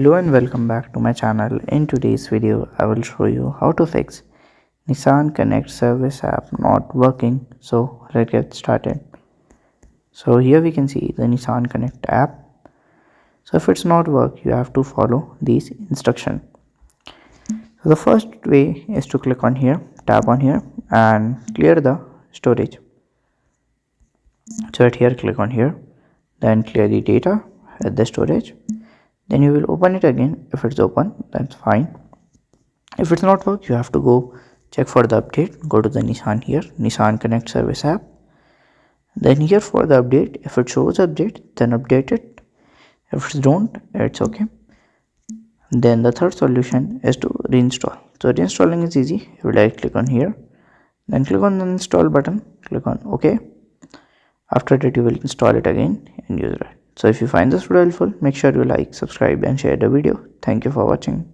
Hello and welcome back to my channel. In today's video I will show you how to fix Nissan Connect service app not working. So let's get started. So here we can see the Nissan Connect app. So if it's not work, you have to follow these instructions. So the first way is to click on here, tap on here and clear the storage. So right here click on here, then clear the data at the storage. Then you will open it again. If it's open, that's fine. If it's not work, you have to go check for the update. Go to the Nissan here, Nissan Connect service app. Then here for the update, if it shows update, then update it. If it don't, it's okay. Then the third solution is to reinstall. So reinstalling is easy. You will click on here, then click on the install button, click on OK. After that you will install it again and use it. So if you find this video helpful, make sure you like, subscribe and share the video. Thank you for watching.